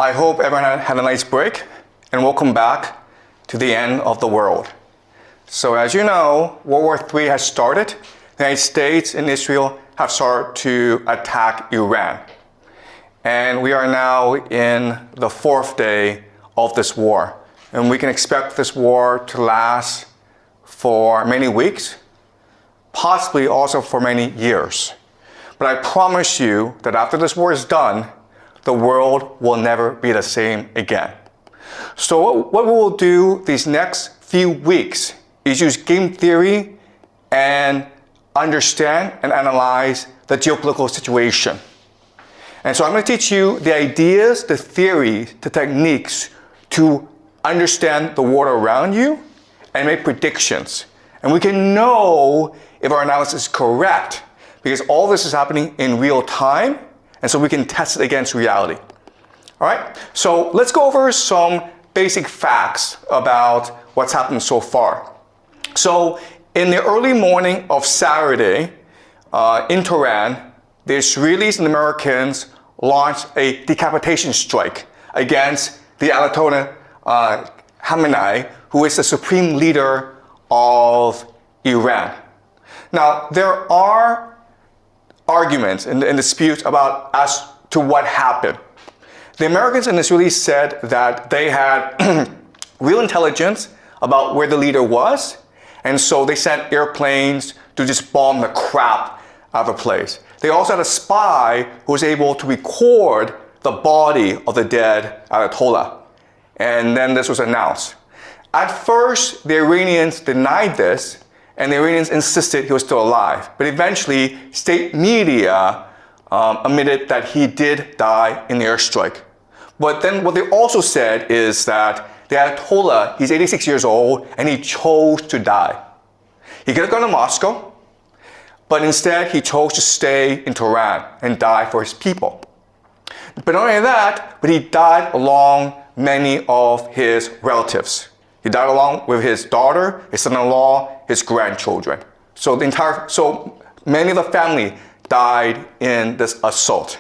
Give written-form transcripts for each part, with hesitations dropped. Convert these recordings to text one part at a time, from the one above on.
I hope everyone had a nice break, and welcome back to the end of the world. So as you know, World War III has started. The United States and Israel have started to attack Iran. And we are now in the 4th day of this war. And we can expect this war to last for many weeks, possibly also for many years. But I promise you that after this war is done, the world will never be the same again. So what we will do these next few weeks is use game theory and understand and analyze the geopolitical situation. And so I'm going to teach you the ideas, the theories, the techniques to understand the world around you and make predictions. And we can know if our analysis is correct because all this is happening in real time, and so we can test it against reality. All right, so let's go over some basic facts about what's happened so far. So in the early morning of Saturday in Tehran, the Israelis and Americans launched a decapitation strike against the Ayatollah Khamenei, who is the supreme leader of Iran. Now, there are arguments and disputes about as to what happened. The Americans and Israelis said that they had real intelligence about where the leader was, and so they sent airplanes to just bomb the crap out of the place. They also had a spy who was able to record the body of the dead Ayatollah, and then this was announced. At first, the Iranians denied this, and the Iranians insisted he was still alive. But eventually, state media admitted that he did die in the airstrike. But then what they also said is that the Ayatollah, he's 86 years old, and he chose to die. He could have gone to Moscow, but instead he chose to stay in Tehran and die for his people. But not only that, but he died along many of his relatives. He died along with his daughter, his son-in-law, his grandchildren. So many of the family died in this assault.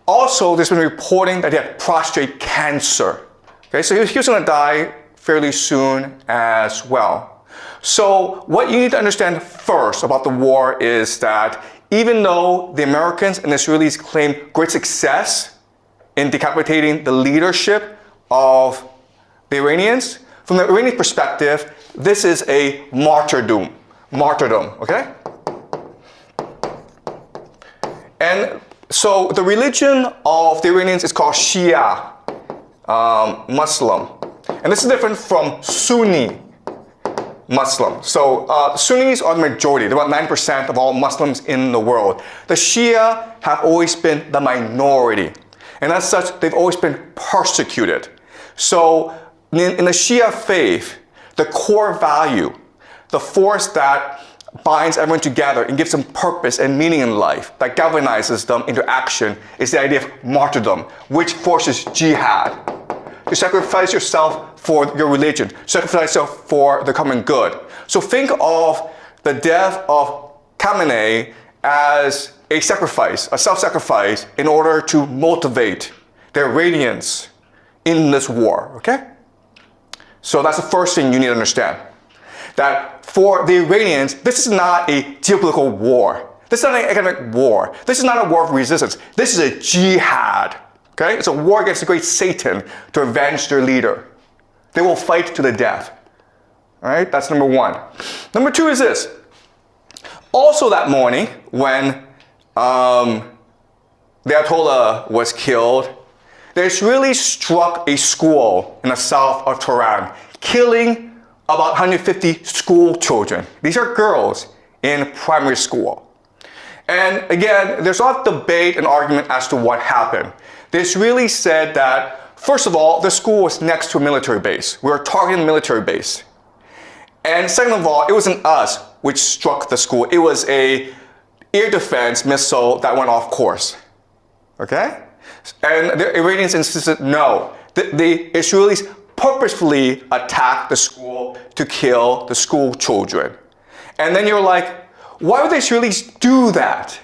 Also, there's been reporting that he had prostate cancer. Okay, so he was going to die fairly soon as well. So what you need to understand first about the war is that even though the Americans and the Israelis claim great success in decapitating the leadership of the Iranians, from the Iranian perspective, this is a martyrdom, okay? And so the religion of the Iranians is called Shia Muslim. And this is different from Sunni Muslim. So Sunnis are the majority. They're about 9% of all Muslims in the world. The Shia have always been the minority. And as such, they've always been persecuted. So in the Shia faith, the core value, the force that binds everyone together and gives them purpose and meaning in life, that galvanizes them into action, is the idea of martyrdom, which forces jihad. You sacrifice yourself for your religion, sacrifice yourself for the common good. So think of the death of Khamenei as a sacrifice, a self-sacrifice, in order to motivate the Iranians in this war, okay? So that's the first thing you need to understand. That for the Iranians, this is not a geopolitical war. This is not an economic war. This is not a war of resistance. This is a jihad. Okay? It's a war against the great Satan to avenge their leader. They will fight to the death. All right? That's number one. Number two is this. Also that morning, when the Ayatollah was killed, the Israelis struck a school in the south of Tehran, killing about 150 school children. These are girls in primary school. And again, there's a lot of debate and argument as to what happened. The Israelis said that, first of all, the school was next to a military base. We were targeting the military base. And second of all, it wasn't us which struck the school. It was a air defense missile that went off course. Okay? And the Iranians insisted no. The Israelis purposefully attacked the school to kill the school children. And then you're like, why would the Israelis do that?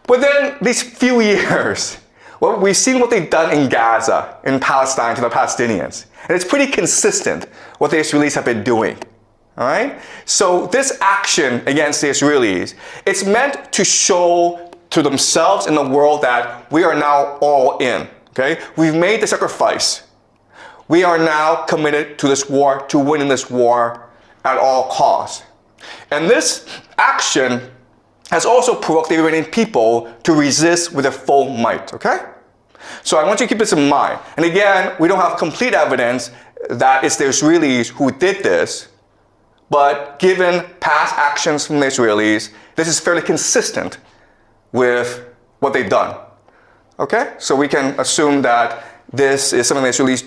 But then these few years, Well, we've seen what they've done in Gaza, in Palestine, to the Palestinians. And it's pretty consistent what the Israelis have been doing. All right? So this action against the Israelis, it's meant to show to themselves and the world that we are now all in. Okay? We've made the sacrifice. We are now committed to this war, to winning this war at all costs. And this action has also provoked the Iranian people to resist with their full might, okay? So I want you to keep this in mind. And again, we don't have complete evidence that it's the Israelis who did this, but given past actions from the Israelis, this is fairly consistent with what they've done, okay? So we can assume that this is something the Israelis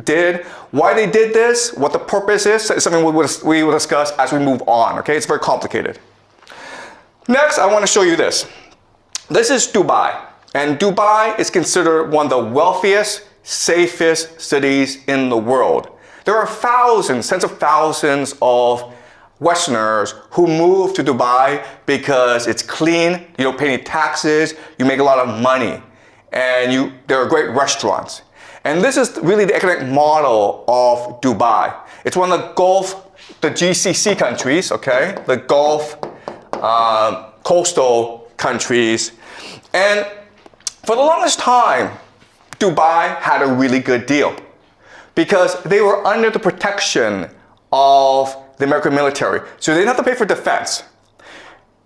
did. Why they did this, what the purpose is something we will discuss as we move on, okay? It's very complicated. Next, I want to show you this. This is Dubai. And Dubai is considered one of the wealthiest, safest cities in the world. There are thousands, tens of thousands of Westerners who move to Dubai because it's clean, you don't pay any taxes, you make a lot of money, and there are great restaurants. And this is really the economic model of Dubai. It's one of the GCC countries, okay? The Gulf coastal countries. And for the longest time, Dubai had a really good deal because they were under the protection of the American military. So they didn't have to pay for defense.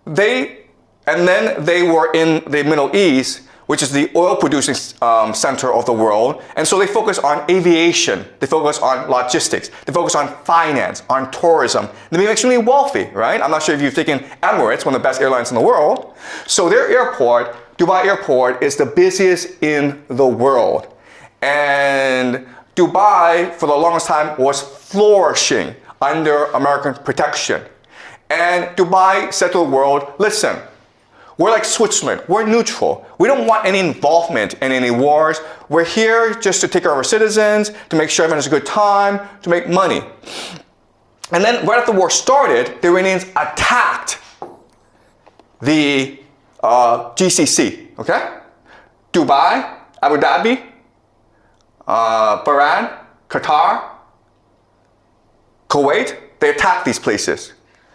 And then they were in the Middle East, which is the oil producing center of the world. And so they focus on aviation, they focus on logistics, they focus on finance, on tourism. They became extremely wealthy, right? I'm not sure if you've taken Emirates, one of the best airlines in the world. So their airport, Dubai Airport, is the busiest in the world. And Dubai, for the longest time, was flourishing under American protection. And Dubai said to the world, listen, we're like Switzerland. We're neutral. We don't want any involvement in any wars. We're here just to take care of our citizens, to make sure everyone has a good time, to make money. And then right after the war started, the Iranians attacked the GCC, okay? Dubai, Abu Dhabi, Bahrain, Qatar, Kuwait, they attacked these places.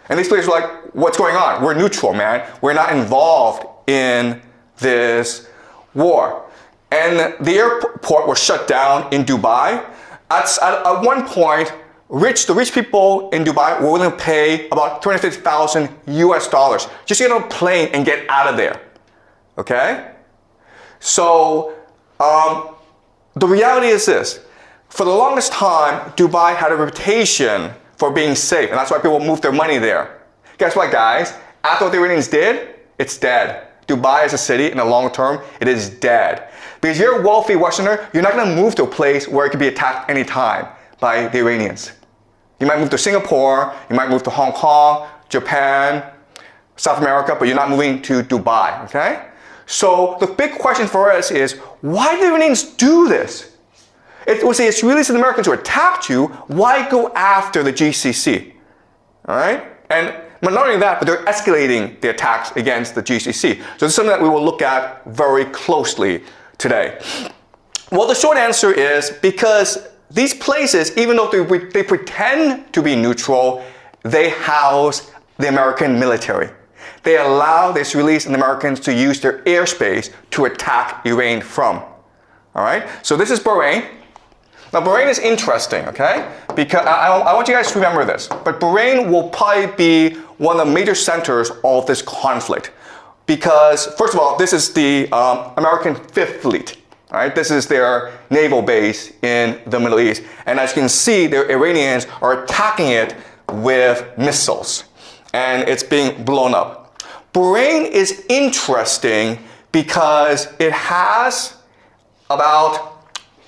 And these places were like, what's going on? We're neutral, man. We're not involved in this war. And the airport was shut down in Dubai. At one point, the rich people in Dubai were willing to pay about $250,000 US just to get on a plane and get out of there. Okay? So, the reality is this. For the longest time, Dubai had a reputation for being safe, and that's why people moved their money there. Guess what, guys? After what the Iranians did, it's dead. Dubai as a city, in the long term, it is dead. Because you're a wealthy Westerner, you're not going to move to a place where it could be attacked anytime by the Iranians. You might move to Singapore, you might move to Hong Kong, Japan, South America, but you're not moving to Dubai, okay? So the big question for us is, why did the Iranians do this? It was the Israelis and the Americans who attacked you. Why go after the GCC? All right? And not only that, but they're escalating the attacks against the GCC. So this is something that we will look at very closely today. Well, the short answer is because these places, even though they pretend to be neutral, they house the American military. They allow the Israelis and the Americans to use their airspace to attack Iran from. All right? So this is Bahrain. Now, Bahrain is interesting, okay? Because I want you guys to remember this. But Bahrain will probably be one of the major centers of this conflict. Because, first of all, this is the American Fifth Fleet. All right? This is their naval base in the Middle East. And as you can see, the Iranians are attacking it with missiles. And it's being blown up. Bahrain is interesting because it has about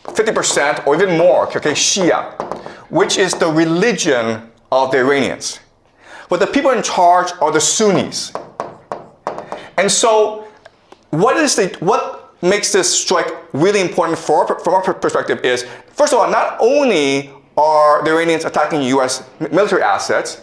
50% or even more, okay, Shia, which is the religion of the Iranians. But the people in charge are the Sunnis. And so what makes this strike really important from our perspective is, first of all, not only are the Iranians attacking US military assets,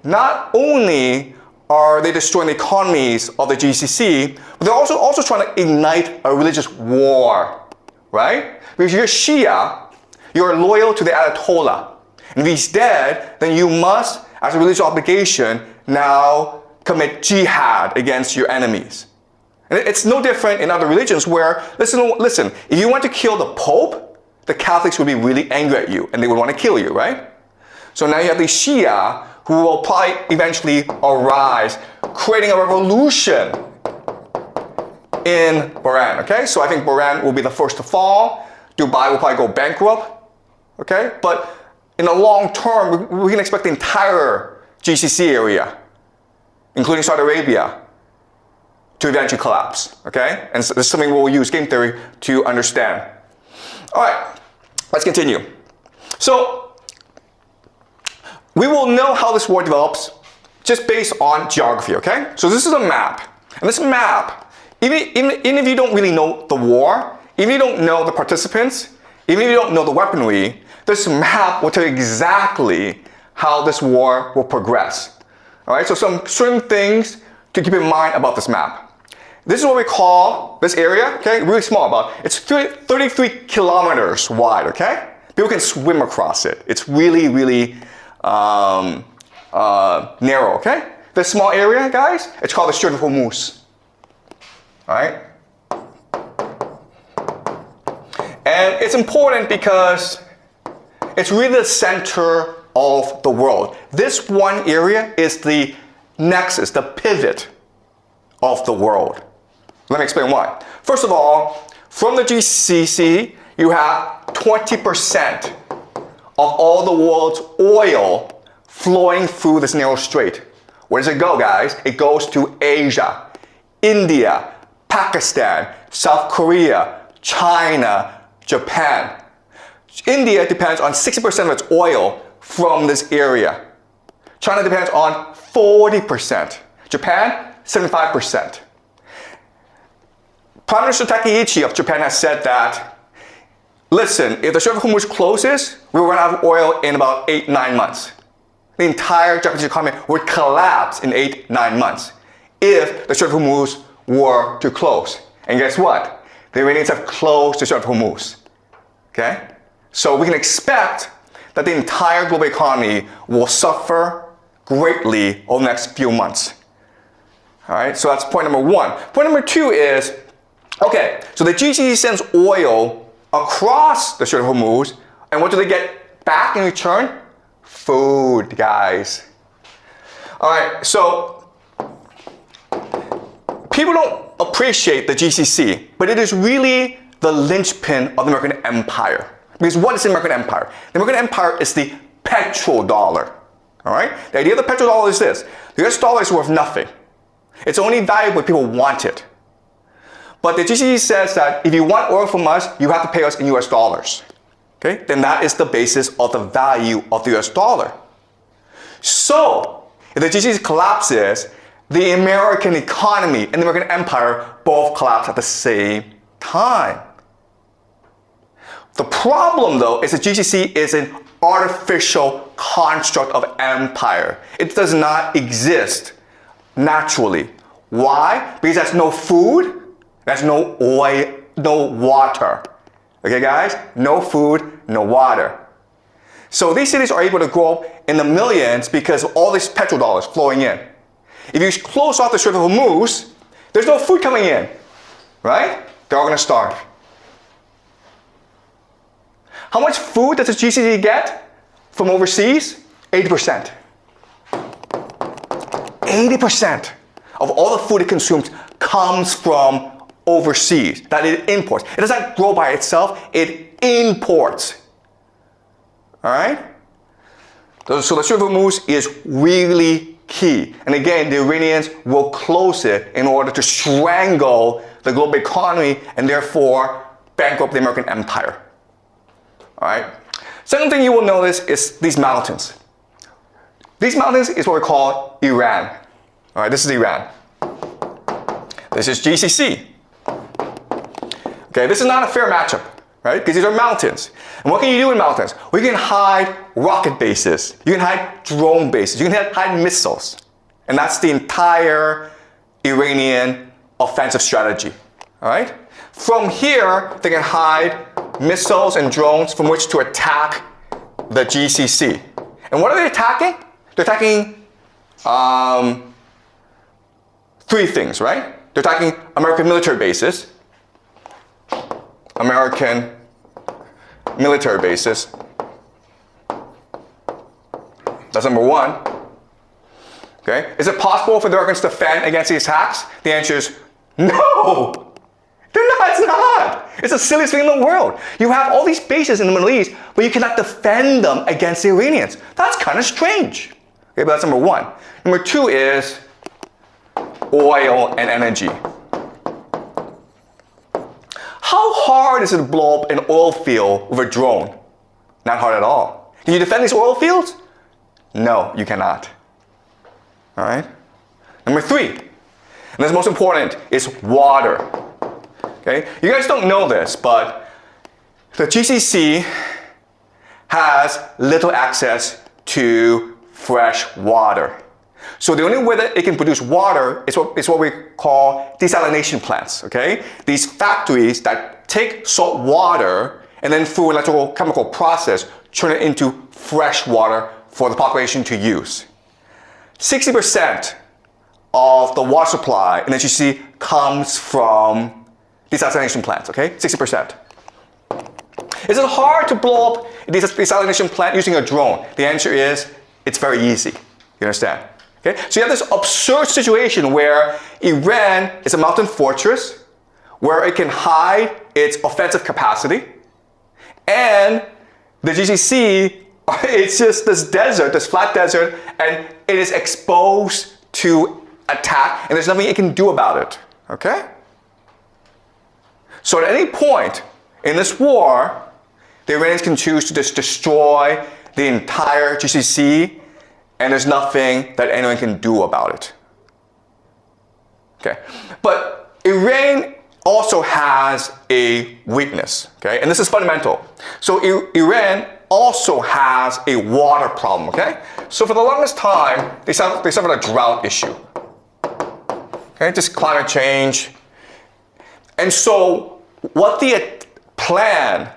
not only are they destroying the economies of the GCC, but they're also trying to ignite a religious war, right? Because you're Shia, you're loyal to the Ayatollah. And if he's dead, then you must, as a religious obligation, now commit jihad against your enemies. And it's no different in other religions where, listen, if you want to kill the Pope, the Catholics would be really angry at you and they would want to kill you, right? So now you have the Shia who will probably eventually arise, creating a revolution in Bahrain, okay? So I think Bahrain will be the first to fall. Dubai will probably go bankrupt, okay? But in the long term, we can expect the entire GCC area, including Saudi Arabia, to eventually collapse, okay? And so this is something we'll use game theory to understand. All right, let's continue. So we will know how this war develops just based on geography, okay? So this is a map. And this map, even if you don't really know the war, even if you don't know the participants, even if you don't know the weaponry, this map will tell you exactly how this war will progress. All right, so some certain things to keep in mind about this map. This is what we call this area, okay, really small, it's 33 kilometers wide, okay? People can swim across it. It's really, really narrow, okay? This small area, guys, it's called the Strait of Hormuz, all right? And it's important because it's really the center of the world. This one area is the nexus, the pivot of the world. Let me explain why. First of all, from the GCC, you have 20% of all the world's oil flowing through this narrow strait. Where does it go, guys? It goes to Asia, India, Pakistan, South Korea, China, Japan. India depends on 60% of its oil from this area. China depends on 40%. Japan, 75%. Prime Minister Takaichi of Japan has said that, listen, if the Strait of Hormuz closes, we will run out of oil in about 8-9 months. The entire Japanese economy would collapse in 8-9 months if the Strait of Hormuz were to close. And guess what? The Iranians have closed the Strait of Hormuz. Okay? So we can expect that the entire global economy will suffer greatly over the next few months. All right, so that's point number one. Point number two is, okay, so the GCC sends oil across the Strait of Hormuz, and what do they get back in return? Food, guys. All right, so people don't appreciate the GCC, but it is really the linchpin of the American empire. Because what is the American empire? The American empire is the petrodollar. All right? The idea of the petrodollar is this. The US dollar is worth nothing. It's only valuable if people want it. But the GCC says that if you want oil from us, you have to pay us in US dollars. Okay? Then that is the basis of the value of the US dollar. So, if the GCC collapses, the American economy and the American empire both collapse at the same time. The problem, though, is that GCC is an artificial construct of empire. It does not exist naturally. Why? Because there's no food, there's no oil, no water. Okay, guys? No food, no water. So these cities are able to grow in the millions because of all these petrodollars flowing in. If you close off the Strait of Hormuz, there's no food coming in, right? They're all going to starve. How much food does the GCC get from overseas? 80%. 80% of all the food it consumes comes from overseas, that it imports. It does not grow by itself, it imports. All right? So the Strait of Hormuz is really key. And again, the Iranians will close it in order to strangle the global economy and therefore bankrupt the American empire. All right. Second thing you will notice is these mountains. These mountains is what we call Iran. All right, this is Iran. This is GCC. Okay, this is not a fair matchup, right? Because these are mountains. And what can you do in mountains? Well, you can hide rocket bases. You can hide drone bases. You can hide missiles. And that's the entire Iranian offensive strategy. All right? From here, they can hide missiles and drones from which to attack the GCC. And what are they attacking? They're attacking three things, right? They're attacking American military bases. American military bases. That's number one. Okay? Is it possible for the Americans to defend against these attacks? The answer is no. It's not. It's the silliest thing in the world. You have all these bases in the Middle East, but you cannot defend them against the Iranians. That's kind of strange. Okay, but that's number one. Number two is oil and energy. How hard is it to blow up an oil field with a drone? Not hard at all. Can you defend these oil fields? No, you cannot. All right? Number three, and this is most important, is water. Okay? You guys don't know this, but the GCC has little access to fresh water. So the only way that it can produce water is what we call desalination plants. Okay? These factories that take salt water and then through an electrical chemical process turn it into fresh water for the population to use. 60% of the water supply in the GCC comes from desalination plants, okay? 60%. Is it hard to blow up a desalination plant using a drone? The answer is, it's very easy. You understand? Okay? So you have this absurd situation where Iran is a mountain fortress where it can hide its offensive capacity, and the GCC, it's just this desert, this flat desert, and it is exposed to attack, and there's nothing it can do about it, okay? So at any point in this war, the Iranians can choose to just destroy the entire GCC, and there's nothing that anyone can do about it. Okay, but Iran also has a weakness, okay, and this is fundamental. So Iran also has a water problem, okay? So for the longest time, they suffered a drought issue, okay, just climate change. And so what the plan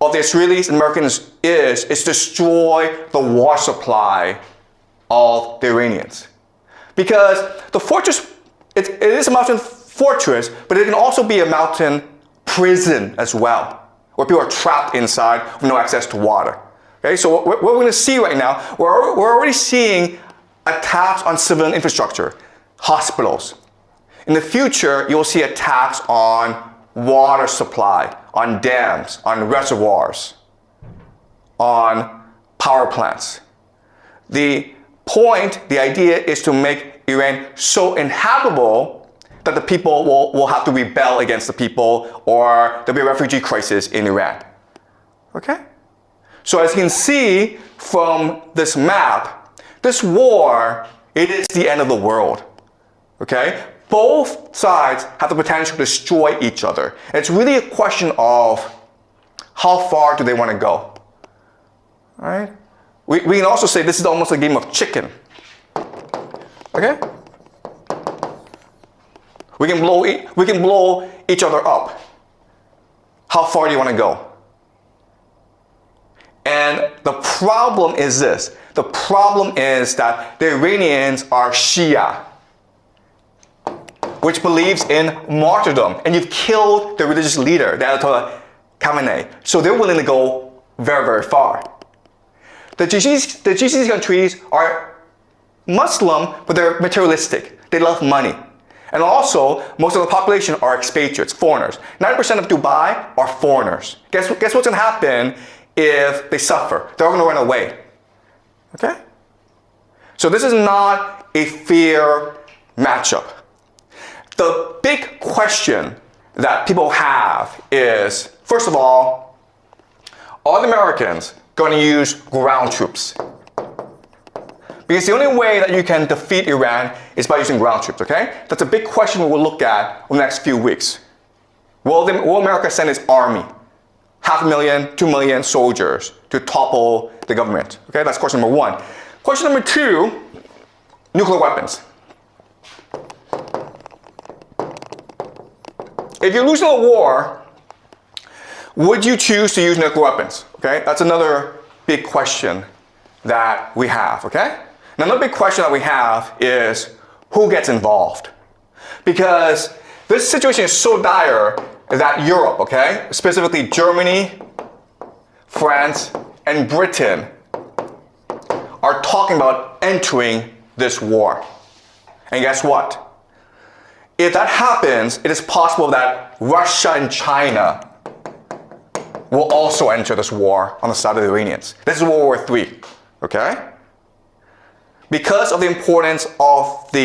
of the Israelis and Americans is to destroy the water supply of the Iranians. Because the fortress, it is a mountain fortress, but it can also be a mountain prison as well, where people are trapped inside with no access to water. Okay, so what we're going to see right now, we're already seeing attacks on civilian infrastructure, hospitals. In the future, you'll see attacks on water supply, on dams, on reservoirs, on power plants. The point, the idea is to make Iran so inhabitable that the people will have to rebel against the people, or there'll be a refugee crisis in Iran. Okay? So as you can see from this map, this war, it is the end of the world. Okay? Both sides have the potential to destroy each other. It's really a question of how far do they want to go. All right? We can also say this is almost a game of chicken. Okay? We can blow each other up. How far do you want to go? And the problem is this. The problem is that the Iranians are Shia, which believes in martyrdom. And you've killed the religious leader, the Ayatollah Khamenei. So they're willing to go very, very far. The GCC countries are Muslim, but they're materialistic. They love money. And also, most of the population are expatriates, foreigners. 90% of Dubai are foreigners. Guess what's going to happen if they suffer? They're going to run away. Okay? So this is not a fair matchup. The big question that people have is, first of all, are the Americans going to use ground troops? Because the only way that you can defeat Iran is by using ground troops, okay? That's a big question we will look at in the next few weeks. Will America send its army, 500,000, 2 million soldiers to topple the government? Okay, that's question number one. Question number two, nuclear weapons. If you're losing a war, would you choose to use nuclear weapons? Okay, that's another big question that we have, okay? Another big question that we have is who gets involved? Because this situation is so dire that Europe, okay, specifically Germany, France, and Britain are talking about entering this war. And guess what? If that happens, it is possible that Russia and China will also enter this war on the side of the Iranians. This is World War III, okay? Because of the importance of the